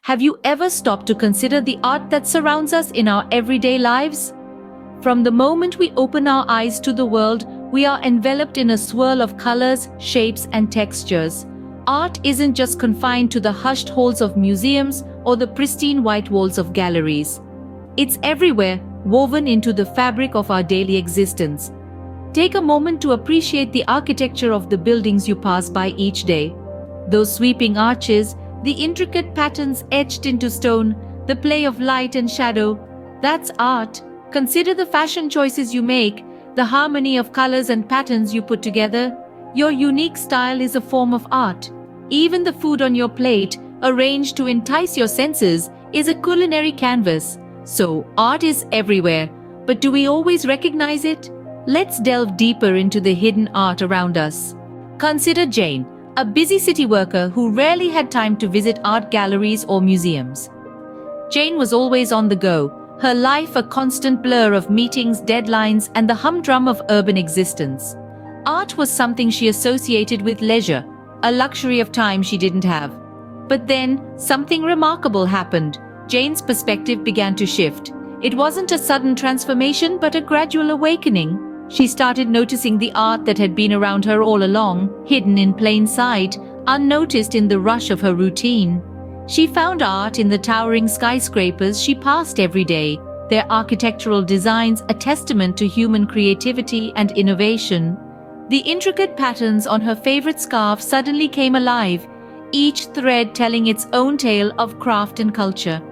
Have you ever stopped to consider the art that surrounds us in our everyday lives? From the moment we open our eyes to the world, we are enveloped in a swirl of colors, shapes, and textures. Art isn't just confined to the hushed halls of museums or the pristine white walls of galleries. It's everywhere, woven into the fabric of our daily existence. Take a moment to appreciate the architecture of the buildings you pass by each day. Those sweeping arches, the intricate patterns etched into stone, the play of light and shadow, that's art. Consider the fashion choices you make, the harmony of colors and patterns you put together. Your unique style is a form of art. Even the food on your plate, arranged to entice your senses, is a culinary canvas. So, art is everywhere. But do we always recognize it? Let's delve deeper into the hidden art around us. Consider Jane, a busy city worker who rarely had time to visit art galleries or museums. Jane was always on the go, her life a constant blur of meetings, deadlines, and the humdrum of urban existence. Art was something she associated with leisure, a luxury of time she didn't have. But then, something remarkable happened. Jane's perspective began to shift. It wasn't a sudden transformation, but a gradual awakening. She started noticing the art that had been around her all along, hidden in plain sight, unnoticed in the rush of her routine. She found art in the towering skyscrapers she passed every day, their architectural designs a testament to human creativity and innovation. The intricate patterns on her favorite scarf suddenly came alive, each thread telling its own tale of craft and culture.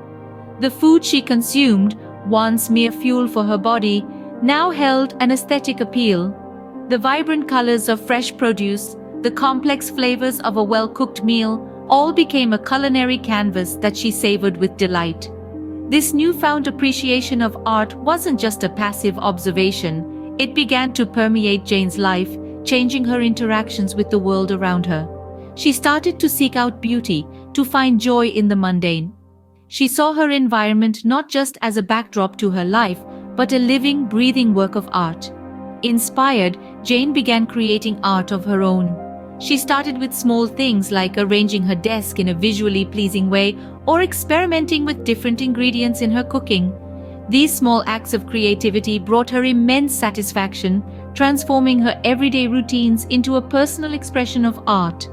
The food she consumed, once mere fuel for her body, now held an aesthetic appeal. The vibrant colors of fresh produce, the complex flavors of a well-cooked meal, all became a culinary canvas that she savored with delight. This newfound appreciation of art wasn't just a passive observation, it began to permeate Jane's life, changing her interactions with the world around her. She started to seek out beauty, to find joy in the mundane. She saw her environment not just as a backdrop to her life, but a living, breathing work of art. Inspired, Jane began creating art of her own. She started with small things like arranging her desk in a visually pleasing way or experimenting with different ingredients in her cooking. These small acts of creativity brought her immense satisfaction, transforming her everyday routines into a personal expression of art.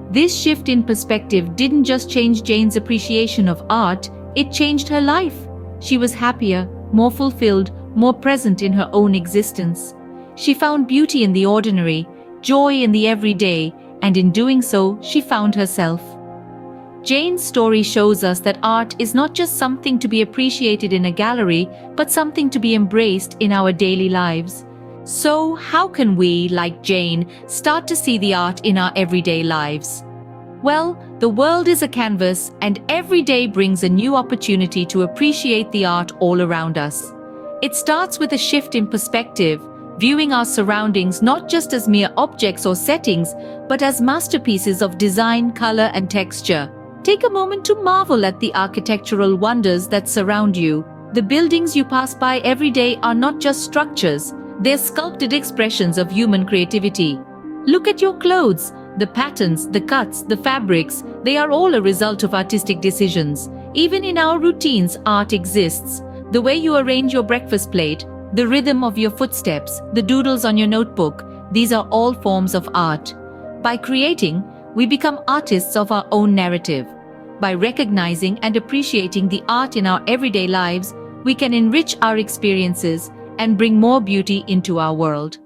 This shift in perspective didn't just change Jane's appreciation of art, it changed her life. She was happier, more fulfilled, more present in her own existence. She found beauty in the ordinary, joy in the everyday, and in doing so, she found herself. Jane's story shows us that art is not just something to be appreciated in a gallery, but something to be embraced in our daily lives. So, how can we, like Jane, start to see the art in our everyday lives? Well, the world is a canvas, and every day brings a new opportunity to appreciate the art all around us. It starts with a shift in perspective, viewing our surroundings not just as mere objects or settings, but as masterpieces of design, color, and texture. Take a moment to marvel at the architectural wonders that surround you. The buildings you pass by every day are not just structures, they're sculpted expressions of human creativity. Look at your clothes. The patterns, the cuts, the fabrics, they are all a result of artistic decisions. Even in our routines, art exists. The way you arrange your breakfast plate, the rhythm of your footsteps, the doodles on your notebook, these are all forms of art. By creating, we become artists of our own narrative. By recognizing and appreciating the art in our everyday lives, we can enrich our experiences and bring more beauty into our world.